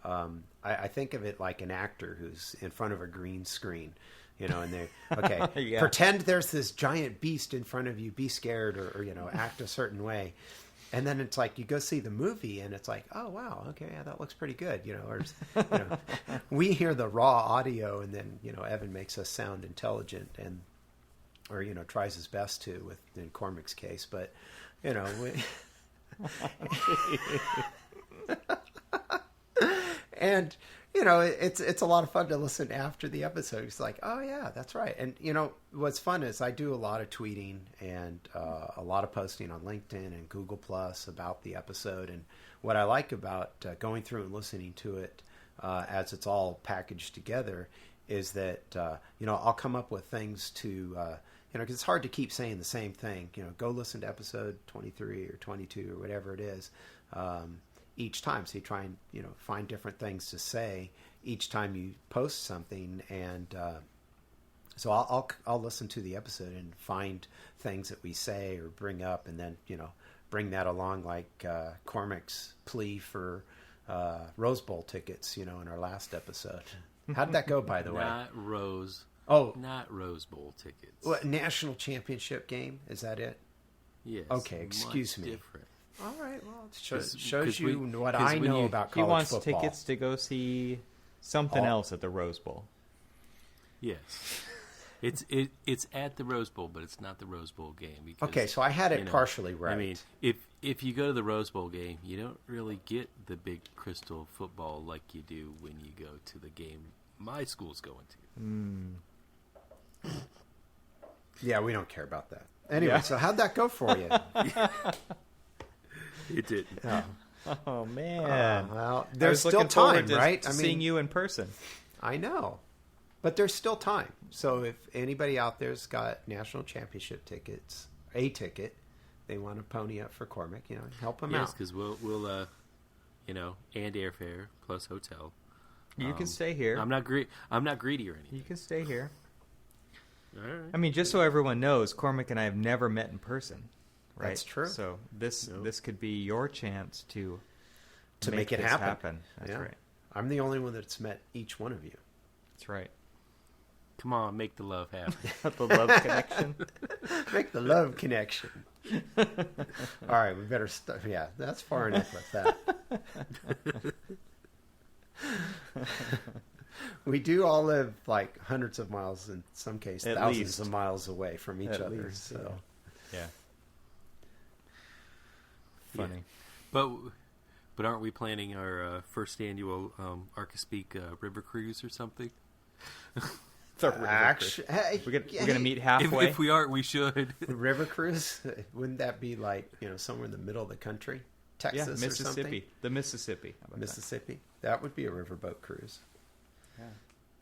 I think of it like an actor who's in front of a green screen, and they yeah. Pretend there's this giant beast in front of you, be scared or act a certain way. And then it's like you go see the movie and it's like, oh, wow, okay, yeah, that looks pretty good, or we hear the raw audio and then, Evan makes us sound intelligent or tries his best to in Cormac's case, but and it's a lot of fun to listen after the episode. It's like, oh yeah, that's right. And what's fun is I do a lot of tweeting and a lot of posting on LinkedIn and Google Plus about the episode. And what I like about going through and listening to it as it's all packaged together is that I'll come up with things to because it's hard to keep saying the same thing. Go listen to episode 23 or 22 or whatever it is. Each time, so you try and find different things to say each time you post something, and so I'll listen to the episode and find things that we say or bring up, and then bring that along, like Cormac's plea for Rose Bowl tickets, in our last episode. How did that go, by the way? Not Rose Bowl tickets. What, national championship game? Is that it? Yes. Okay, excuse me. Different. All right, well, it shows you what I know about college football. He wants football. Tickets to go see something else at the Rose Bowl. Yes. It's at the Rose Bowl, but it's not the Rose Bowl game. Because, okay, so I had it partially right. I mean, if you go to the Rose Bowl game, you don't really get the big crystal football like you do when you go to the game my school's going to. Yeah, we don't care about that. Anyway, so how'd that go for you? It didn't. Oh man. Well, there's still time, right? Seeing you in person. I know. But there's still time. So if anybody out there's got national championship tickets, a ticket, they want to pony up for Cormac, help them out. Yes, because we'll and airfare plus hotel. You can stay here. I'm not greedy or anything. You can stay here. All right. I mean, just so everyone knows, Cormac and I have never met in person. Right? That's true. So this could be your chance to make it happen. That's right. I'm the only one that's met each one of you. That's right. Come on, make the love happen. The love connection. Make the love connection. All right, we better start. Yeah, that's far enough with that. We do all live like hundreds of miles, in some cases, thousands of miles away from each other. So, yeah. Funny. Yeah. But aren't we planning our first annual Archispeak river cruise or something? Actually, we're gonna meet halfway. If we aren't, we should. River cruise? Wouldn't that be like somewhere in the middle of the country, Texas, Mississippi, or something? The Mississippi. Mississippi. That would be a riverboat cruise. Yeah.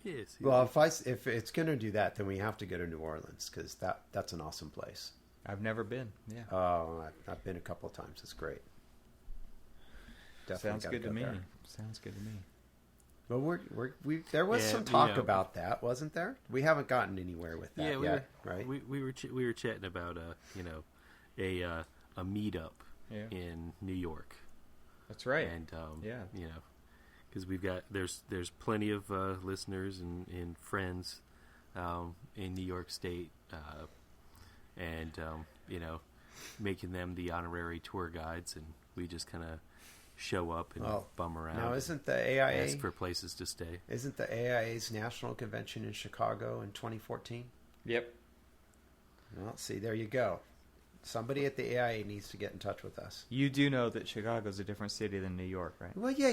Yes. Well, if it's going to do that, then we have to go to New Orleans because that's an awesome place. I've never been. Yeah. Oh, I've been a couple of times. It's great. Definitely Sounds good to me. There. Sounds good to me. Well, there was some talk about that, wasn't there? We haven't gotten anywhere with that yet, right? We were chatting about a meetup in New York. That's right. And because there's plenty of listeners and friends in New York State, and making them the honorary tour guides, and we just kind of show up and bum around. Now, isn't the AIA ask for places to stay? Isn't the AIA's national convention in Chicago in 2014? Yep. Well, see, there you go. Somebody at the AIA needs to get in touch with us. You do know that Chicago's a different city than New York, right? Well, yeah.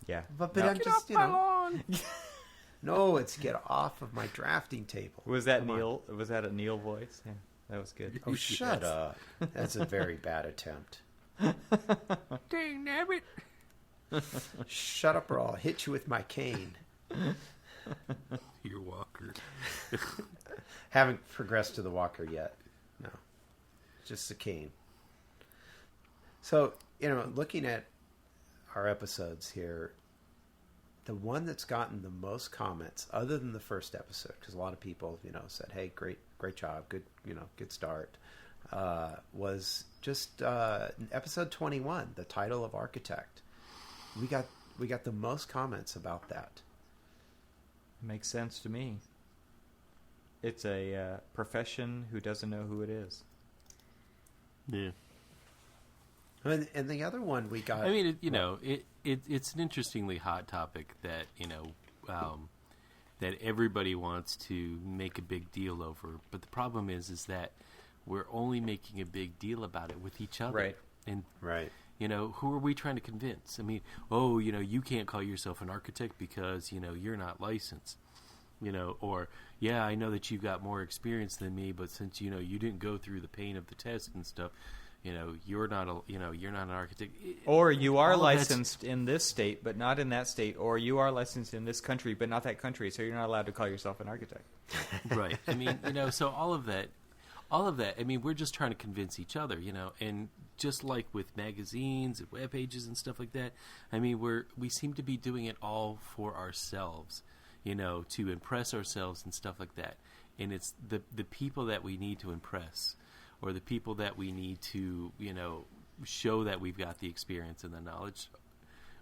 Yeah. But I'm just, No, it's get off of my drafting table. Was that Neil? Was that a Neil voice? Yeah, that was good. Oh, shut up. That's a very bad attempt. Dang nabbit. Shut up or I'll hit you with my cane. Your walker. Haven't progressed to the walker yet. No. Just the cane. So, looking at our episodes here, the one that's gotten the most comments, other than the first episode, because a lot of people, said, "Hey, great job, good start," was just episode 21, the title of Architect. We got the most comments about that. Makes sense to me. It's a profession who doesn't know who it is. Yeah. And the other one we got. I mean, it's an interestingly hot topic that that everybody wants to make a big deal over. But the problem is that we're only making a big deal about it with each other. Right. And right. Who are we trying to convince? I mean, you can't call yourself an architect because you're not licensed. Or I know that you've got more experience than me, but since you didn't go through the pain of the test and stuff. You're not an architect. Or you are licensed in this state, but not in that state. Or you are licensed in this country, but not that country. So you're not allowed to call yourself an architect. Right. I mean, so all of that. I mean, we're just trying to convince each other, and just like with magazines and web pages and stuff like that. I mean, we seem to be doing it all for ourselves, to impress ourselves and stuff like that. And it's the people that we need to impress. Or the people that we need to, show that we've got the experience and the knowledge,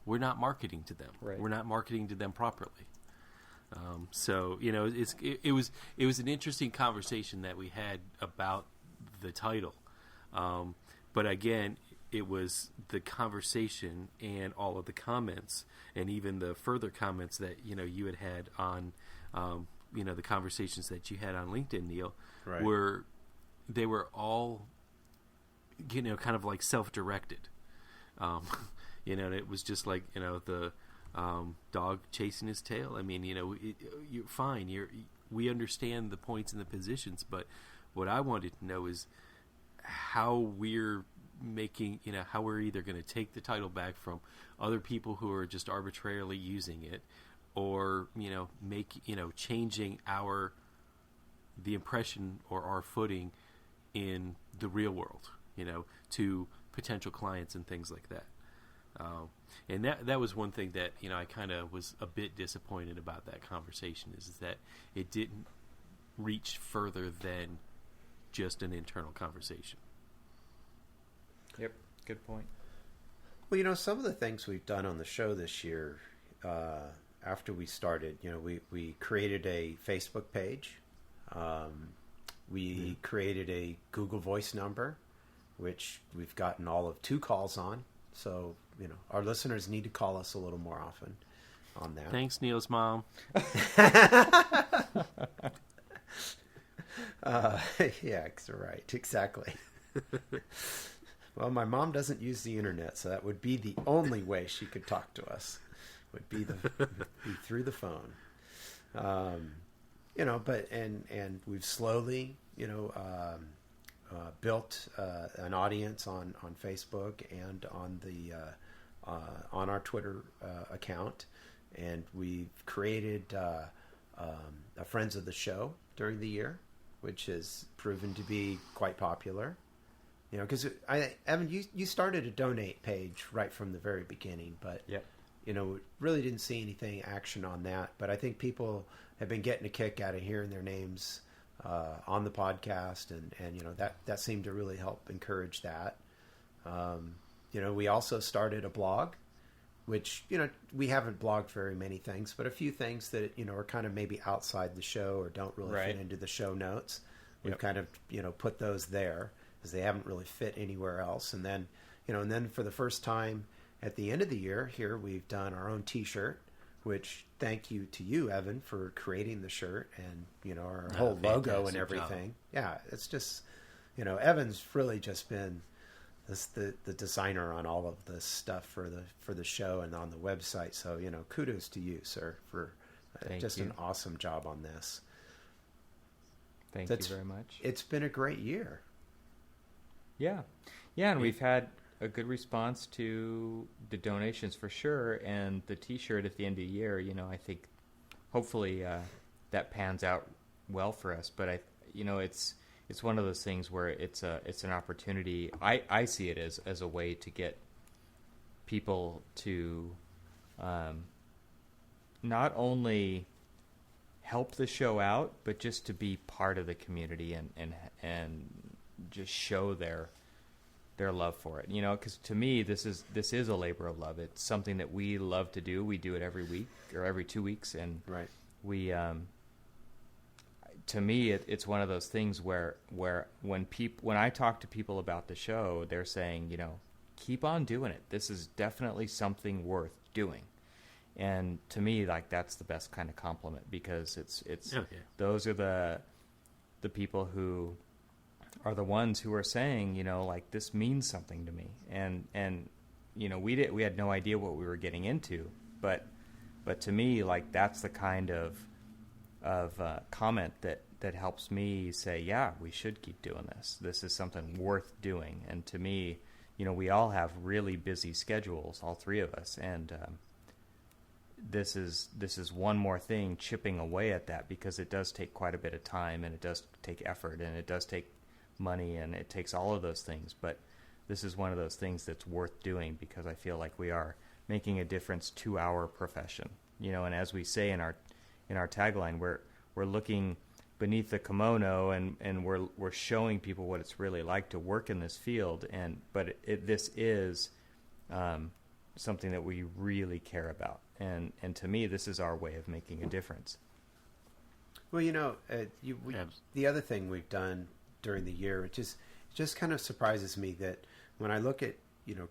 we're not marketing to them. Right. We're not marketing to them properly. So it was an interesting conversation that we had about the title, but again, it was the conversation and all of the comments, and even the further comments that you had on, the conversations that you had on LinkedIn, Neil, right. They were all, kind of like self-directed. It was just like, the dog chasing his tail. I mean, you're fine. We understand the points and the positions, but what I wanted to know is how we're making, how we're either going to take the title back from other people who are just arbitrarily using it, or, changing the impression or our footing in the real world, to potential clients and things like that. And that was one thing that, I kind of was a bit disappointed about that conversation, is that it didn't reach further than just an internal conversation. Yep, good point. Well, some of the things we've done on the show this year, after we started, we created a Facebook page. We created a Google Voice number, which we've gotten all of 2 calls on. So, our listeners need to call us a little more often on that. Thanks, Neil's mom. Yeah, right. Exactly. Well, my mom doesn't use the internet, so that would be the only way she could talk to us, would be through the phone. But we've slowly, built an audience on Facebook and on our Twitter account, and we've created a Friends of the Show during the year, which has proven to be quite popular. Because Evan, you started a donate page right from the very beginning, but yep. Really didn't see anything action on that. But I think people have been getting a kick out of hearing their names on the podcast, and that seemed to really help encourage that. We also started a blog, which we haven't blogged very many things, but a few things that are kind of maybe outside the show or don't really fit into the show notes. We've kind of put those there because they haven't really fit anywhere else. And then for the first time at the end of the year here, we've done our own T-shirt, which thank you to you, Evan, for creating the shirt and, our whole logo and everything. Job. Yeah, it's just, Evan's really just been the designer on all of this stuff for the show and on the website. So, kudos to you, sir, for just an awesome job on this. Thank you very much. It's been a great year. Yeah, and we've had a good response to the donations for sure, and the T-shirt at the end of the year. I think hopefully that pans out well for us. But it's one of those things where it's an opportunity. I see it as a way to get people to not only help the show out, but just to be part of the community and just show their love for it. Because to me, this is a labor of love. It's something that we love to do. We do it every week or every 2 weeks, and right. We to me, it's one of those things where when I talk to people about the show, they're saying, keep on doing it. This is definitely something worth doing. And to me, like, that's the best kind of compliment, because it's okay. Those are the people who are the ones who are saying, like, this means something to me. And we had no idea what we were getting into, but to me, like, that's the kind of comment that helps me say, yeah, we should keep doing this. This is something worth doing. And to me, we all have really busy schedules, all three of us, and this is one more thing chipping away at that, because it does take quite a bit of time, and it does take effort, and it does take money, and it takes all of those things. But this is one of those things that's worth doing, because I feel like we are making a difference to our profession. And as we say in our tagline, we're looking beneath the kimono, and we're showing people what it's really like to work in this field. But this is something that we really care about, and to me, this is our way of making a difference. Well, the other thing we've done during the year, it just kind of surprises me that when I look at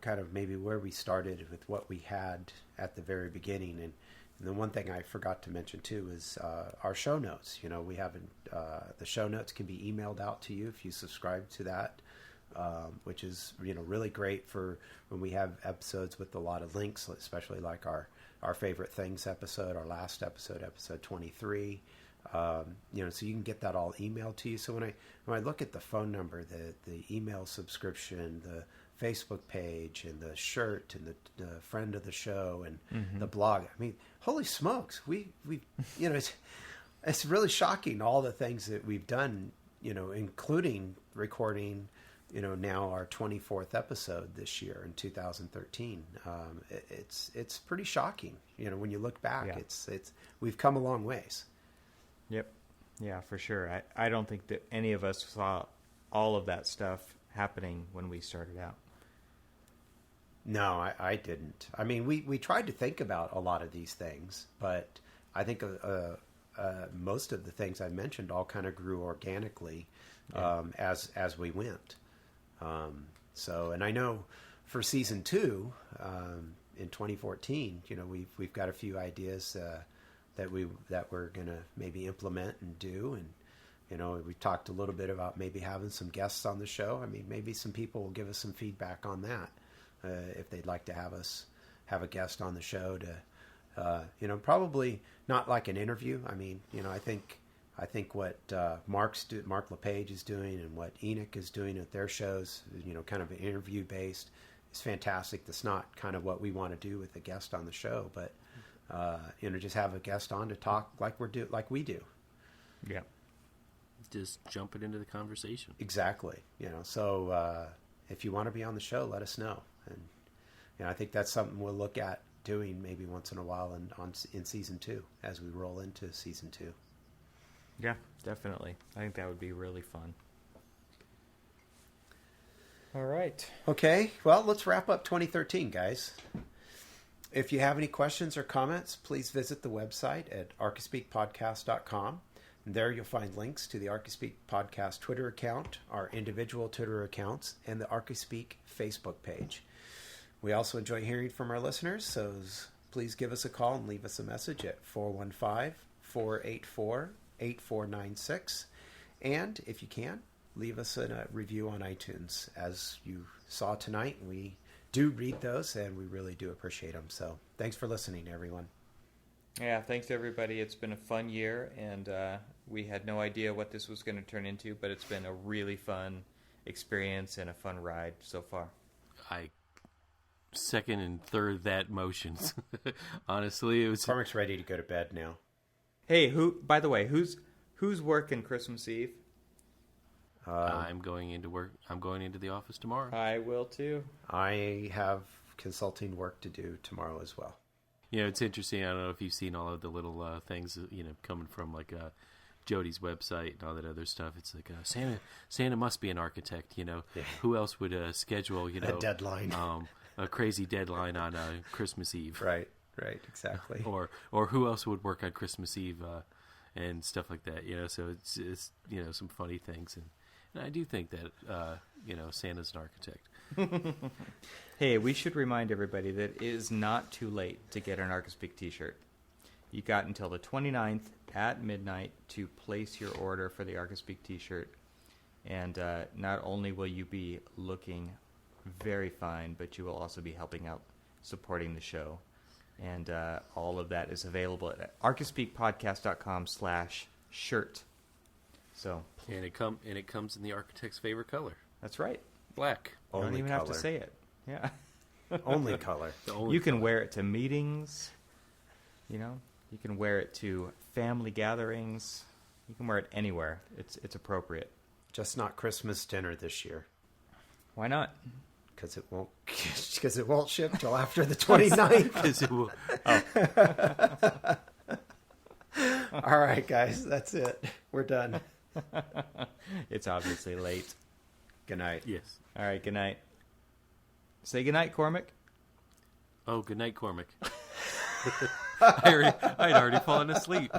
kind of maybe where we started with what we had at the very beginning, and the one thing I forgot to mention too is our show notes. We haven't the show notes can be emailed out to you if you subscribe to that, which is really great for when we have episodes with a lot of links, especially like our favorite things episode, our last episode 23. So you can get that all emailed to you. So when I look at the phone number, the email subscription, the Facebook page, and the shirt, and the friend of the show, and the blog, I mean, holy smokes, we it's really shocking, all the things that we've done, including recording, now our 24th episode this year in 2013. It's pretty shocking, when you look back. Yeah. It's we've come a long ways. Yep. Yeah, for sure. I don't think that any of us saw all of that stuff happening when we started out. No, I didn't. I mean, we tried to think about a lot of these things, but I think most of the things I mentioned all kind of grew organically as we went. And I know for season 2 in 2014, we've got a few ideas that we're gonna maybe implement and do, and we talked a little bit about maybe having some guests on the show. I mean, maybe some people will give us some feedback on that. If they'd like to have a guest on the show to, probably not like an interview. I mean, I think what Mark LePage is doing and what Enoch is doing at their shows, kind of an interview based, is fantastic. That's not kind of what we want to do with a guest on the show, but just have a guest on to talk like we do. Yeah. Just jump it into the conversation. Exactly. So if you want to be on the show, let us know. And I think that's something we'll look at doing maybe once in a while in season 2 as we roll into season 2. Yeah, definitely. I think that would be really fun. All right. Okay. Well, let's wrap up 2013, guys. If you have any questions or comments, please visit the website at archispeakpodcast.com. And there you'll find links to the Archispeak Podcast Twitter account, our individual Twitter accounts, and the Archispeak Facebook page. We also enjoy hearing from our listeners, so please give us a call and leave us a message at 415-484-8496. And if you can, leave us a review on iTunes. As you saw tonight, we do read those, and we really do appreciate them. So thanks for listening, everyone. Yeah, thanks everybody. It's been a fun year, and we had no idea what this was going to turn into, but it's been a really fun experience and a fun ride so far. I second and third that motions. Honestly, it was. Cormac's ready to go to bed now. Hey, by the way, who's working Christmas Eve? I'm going into work. I'm going into the office tomorrow. I will too. I have consulting work to do tomorrow as well. You know, it's interesting. I don't know if you've seen all of the little things, coming from like Jody's website and all that other stuff. It's like Santa must be an architect. Yeah. Who else would schedule a deadline, a crazy deadline on Christmas Eve? Right, exactly. Or who else would work on Christmas Eve and stuff like that? So it's some funny things, and I do think that Santa's an architect. Hey, we should remind everybody that it is not too late to get an Archispeak t-shirt. You got until the 29th at midnight to place your order for the Archispeak t-shirt. And not only will you be looking very fine, but you will also be helping out supporting the show. And all of that is available at archispeakpodcast.com/shirt. So, and it comes in the architect's favorite color. That's right. Black. You don't even have to say it. Yeah. Only color. You can wear it to meetings. You can wear it to family gatherings. You can wear it anywhere. It's appropriate. Just not Christmas dinner this year. Why not? Because it won't ship till after the 29th. Because it will. All right, guys, that's it. We're done. It's obviously late. Good night. Yes. All right, good night. Say good night, Cormac. Oh, good night, Cormac. I'd already fallen asleep.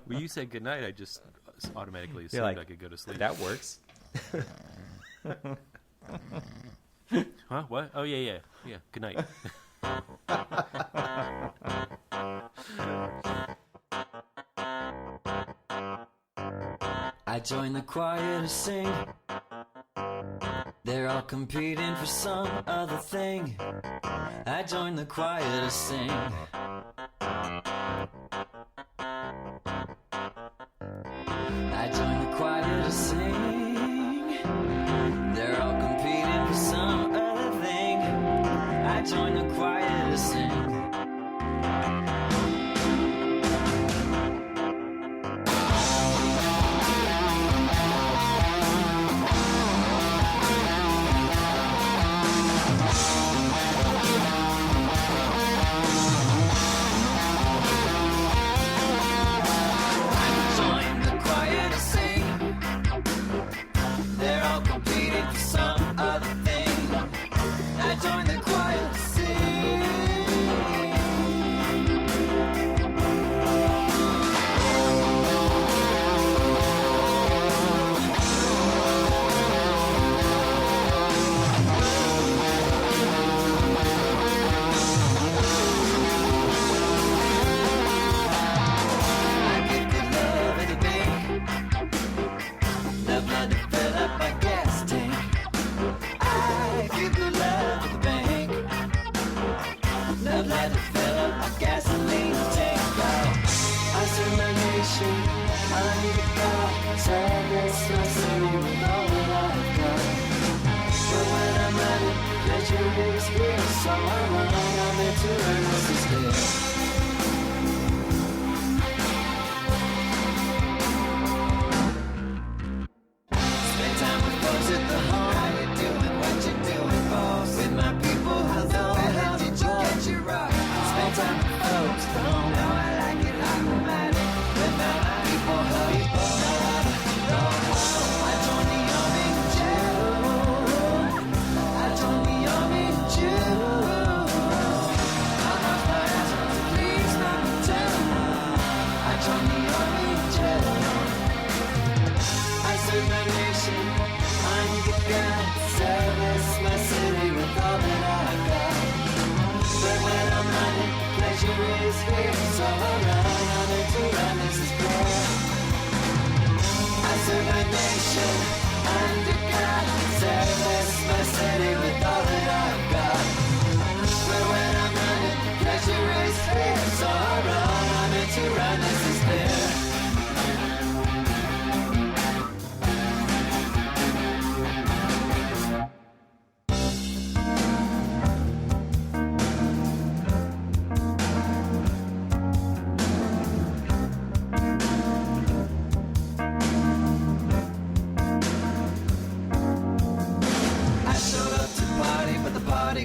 When you said good night, I just automatically assumed I could go to sleep. That works. Huh? What? Oh, yeah. Good night. I joined the choir to sing. They're all competing for some other thing. I joined the choir to sing. I joined the choir to sing. They're all competing for some other thing. I joined the choir to sing. treasure is here. So I run, I'm in to run, this is prayer. I serve my nation under God, service my city with all that I've got. But when I'm running, treasure is here. So I run, I'm in to run, this is clear.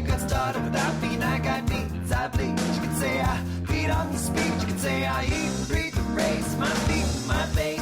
Got started without me, and I got needs I bleed. You can say I beat on the speed, you can say I eat and breathe the race, my feet, my veins.